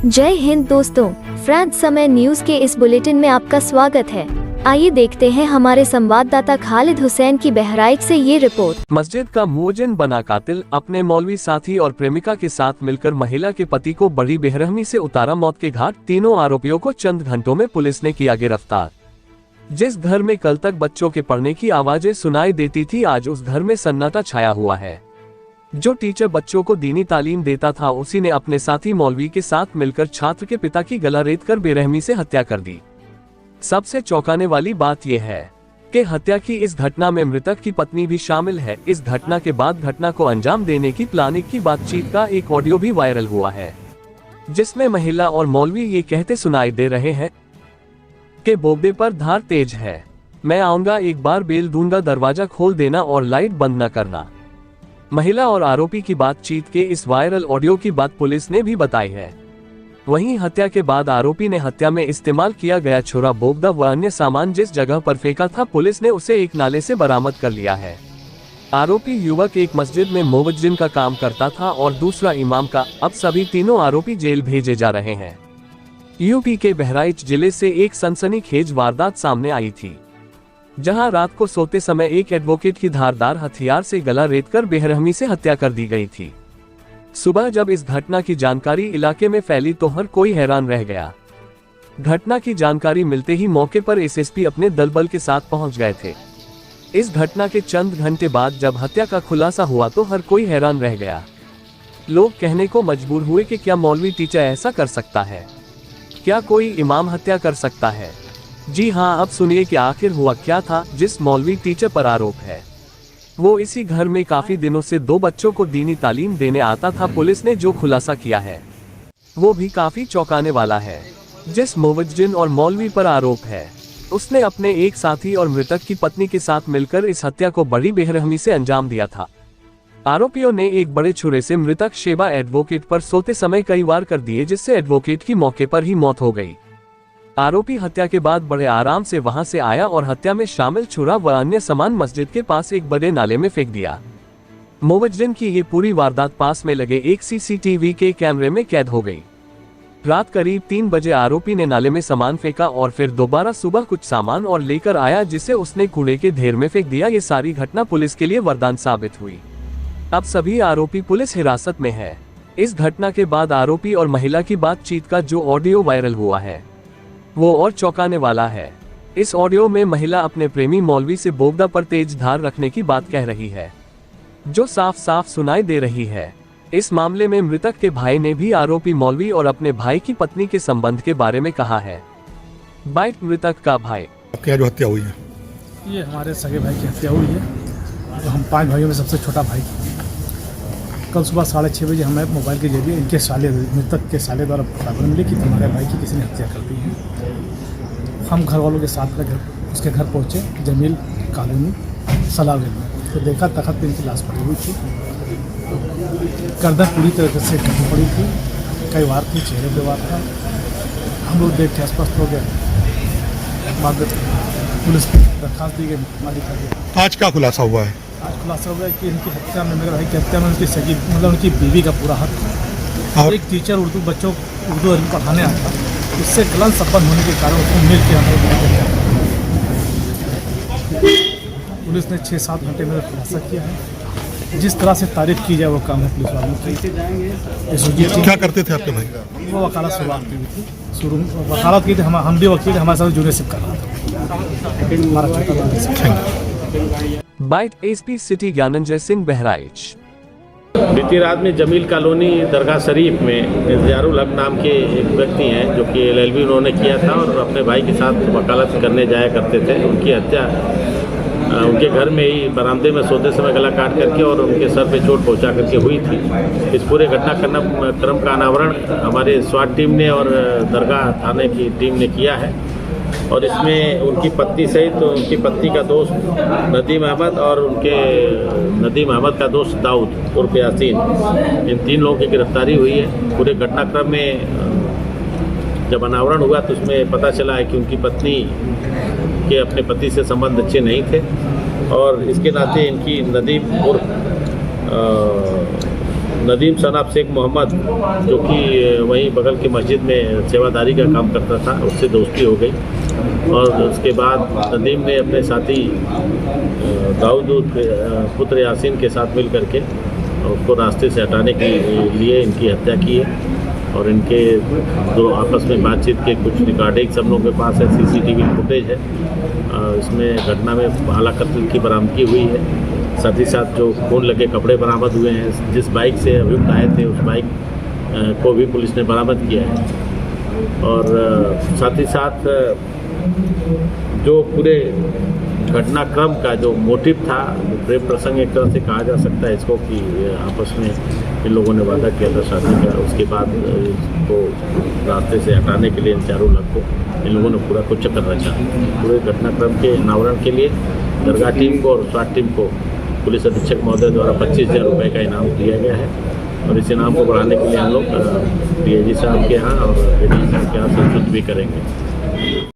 जय हिंद दोस्तों, फ्रांस समय न्यूज के इस बुलेटिन में आपका स्वागत है। आइए देखते हैं हमारे संवाददाता खालिद हुसैन की बहराइच से ये रिपोर्ट। मस्जिद का मुअज्जिन बना कातिल अपने मौलवी साथी और प्रेमिका के साथ मिलकर महिला के पति को बड़ी बेरहमी से उतारा मौत के घाट। तीनों आरोपियों को चंद घंटों में पुलिस ने किया गिरफ्तार। जिस घर में कल तक बच्चों के पढ़ने की आवाजें सुनाई देती थी, आज उस घर में सन्नाटा छाया हुआ है। जो टीचर बच्चों को दीनी तालीम देता था, उसी ने अपने साथी मौलवी के साथ मिलकर छात्र के पिता की गला रेतकर बेरहमी से हत्या कर दी। सबसे चौंकाने वाली बात यह है कि हत्या की इस घटना में मृतक की पत्नी भी शामिल है। इस घटना के बाद घटना को अंजाम देने की प्लानिंग की बातचीत का एक ऑडियो भी वायरल हुआ है, जिसमें महिला और मौलवी ये कहते सुनाई दे रहे हैं कि बोबे पर धार तेज है, मैं आऊंगा, एक बार बेल दूंगा, दरवाजा खोल देना और लाइट बंद न करना। महिला और आरोपी की बातचीत के इस वायरल ऑडियो की बात पुलिस ने भी बताई है। वहीं हत्या के बाद आरोपी ने हत्या में इस्तेमाल किया गया छुरा, बोगदा व अन्य सामान जिस जगह पर फेंका था, पुलिस ने उसे एक नाले से बरामद कर लिया है। आरोपी युवक एक मस्जिद में मुअज्जिन का काम करता था और दूसरा इमाम का। अब सभी तीनों आरोपी जेल भेजे जा रहे हैं। यूपी के बहराइच जिले से एक सनसनीखेज वारदात सामने आई थी, जहां रात को सोते समय एक एडवोकेट की धारदार हथियार से गला रेतकर बेरहमी से हत्या कर दी गई थी। सुबह जब इस घटना की जानकारी इलाके में फैली तो हर कोई हैरान रह गया। घटना की जानकारी मिलते ही मौके पर एसएसपी अपने दलबल के साथ पहुंच गए थे। इस घटना के चंद घंटे बाद जब हत्या का खुलासा हुआ तो हर कोई हैरान रह गया। लोग कहने को मजबूर हुए कि क्या मौलवी टीचर ऐसा कर सकता है, क्या कोई इमाम हत्या कर सकता है। जी हां, अब सुनिए कि आखिर हुआ क्या था। जिस मौलवी टीचर पर आरोप है, वो इसी घर में काफी दिनों से 2 बच्चों को दीनी तालीम देने आता था। पुलिस ने जो खुलासा किया है वो भी काफी चौंकाने वाला है। जिस मुअज्जिन और मौलवी पर आरोप है, उसने अपने एक साथी और मृतक की पत्नी के साथ मिलकर इस हत्या को बड़ी बेरहमी से अंजाम दिया था। आरोपियों ने एक बड़े छुरे से मृतक शेबा एडवोकेट पर सोते समय कई वार कर दिए, जिससे एडवोकेट की मौके पर ही मौत हो गई। आरोपी हत्या के बाद बड़े आराम से वहां से आया और हत्या में शामिल छुरा व अन्य सामान मस्जिद के पास एक बड़े नाले में फेंक दिया। मुअज्जिन की ये पूरी वारदात पास में लगे एक सीसीटीवी के कैमरे में कैद हो गई। रात करीब 3 बजे आरोपी ने नाले में सामान फेंका और फिर दोबारा सुबह कुछ सामान और लेकर आया, जिसे उसने कूड़े के ढेर में फेंक दिया। ये सारी घटना पुलिस के लिए वरदान साबित हुई। अब सभी आरोपी पुलिस हिरासत में है। इस घटना के बाद आरोपी और महिला की बातचीत का जो ऑडियो वायरल हुआ है वो और चौंकाने वाला है। इस ऑडियो में महिला अपने प्रेमी मौलवी से बोगदा पर तेज धार रखने की बात कह रही है, जो साफ साफ सुनाई दे रही है। इस मामले में मृतक के भाई ने भी आरोपी मौलवी और अपने भाई की पत्नी के संबंध के बारे में कहा है। बाइट मृतक का भाई। क्या जो हत्या हुई है? ये हमारे सगे भाई की हत्या हुई है। हम 5 भाइयों में सबसे छोटा भाई। कल सुबह 6:30 बजे हमें मोबाइल के जरिए इनके साले, मृतक के साले द्वारा खबर मिली कि तुम्हारे भाई की किसी ने हत्या कर दी है। हम घर वालों के साथ उसके घर पहुंचे, जमील कॉलोनी सलावे में। तो देखा तखत पे इनकी लाश पड़ी हुई थी, गर्दन पूरी तरह से कटी पड़ी थी, कई वार थी, चेहरे पे वार था। हम लोग देख के अस्वस्थ हो गए। बाद में पुलिस को दरखास्त दी गई, मालिक आ गया। आज क्या खुलासा हुआ है? आज खुलासा हो गया कि इनकी हत्या में, मेरे भाई की हत्या में उनकी सगी मतलब उनकी बीवी का पूरा हक है। और एक टीचर बच्चों उर्दू पढ़ाने आता, उससे गलत संबंध होने के कारण उसको मिल के हमें पुलिस ने 6-7 घंटे में खुलासा किया है। जिस तरह से तारीफ की जाए वो काम है पुलिस वालों की। क्या करते थे आपके भाई? वो वकालत शुरुआत की हुई थी, शुरू वकालत की थी। हम भी वकील, हमारे साथ जूनियरशिप कर रहा था। Bite SP city Gyananjay Singh Bahraich. बीती रात में जमील कॉलोनी दरगाह शरीफ में इंतजारुल हक नाम के एक व्यक्ति हैं, जो कि LLB उन्होंने किया था और अपने भाई के साथ वकालत करने जाया करते थे। उनकी हत्या उनके घर में ही बरामदे में सोते समय गला काट करके और उनके सर पे चोट पहुंचा करके हुई थी। इस पूरे घटनाक्रम का अनावरण हमारे स्वाट टीम ने और दरगाह थाने की टीम ने किया है। और इसमें उनकी पत्नी सहित तो उनकी पत्नी का दोस्त नदीम अहमद और उनके नदीम अहमद का दोस्त दाऊद उर्फ यासीन, इन 3 लोगों की गिरफ्तारी हुई है। पूरे घटनाक्रम में जब अनावरण हुआ तो उसमें पता चला है कि उनकी पत्नी के अपने पति से संबंध अच्छे नहीं थे और इसके नाते इनकी नदीम उर्फ नदीम सनाब शेख मोहम्मद, जो कि वहीं बगल की मस्जिद में सेवादारी का काम करता था, उससे दोस्ती हो गई और उसके बाद नदीम ने अपने साथी दाऊद पुत्र यासीन के साथ मिल करके उसको रास्ते से हटाने के लिए इनकी हत्या की है। और इनके दो आपस में बातचीत के कुछ रिकॉर्डिंग सब लोगों के पास है, CCTV फुटेज है। इसमें घटना में भाला कत्ल की बरामदगी हुई है। साथ ही साथ जो खून लगे कपड़े बरामद हुए हैं, जिस बाइक से अभियुक्त आए थे उस बाइक को भी पुलिस ने बरामद किया है। और साथ ही साथ जो पूरे घटनाक्रम का जो मोटिव था, प्रेम प्रसंग एक तरह से कहा जा सकता है इसको, कि आपस में इन लोगों ने वादा किया था शादी का। उसके बाद इसको रास्ते से हटाने के लिए इन चारों लोग को इन लोगों ने पूरा कुछ चक्कर रचा। पूरे घटनाक्रम के अनावरण के लिए दरगाह टीम को और स्वाट टीम को पुलिस अधीक्षक महोदय द्वारा 25,000 रुपये का इनाम दिया गया है। और इस इनाम को बढ़ाने के लिए हम लोग DIG साहब के यहाँ और ADG साहब के यहाँ संशुद्ध भी करेंगे।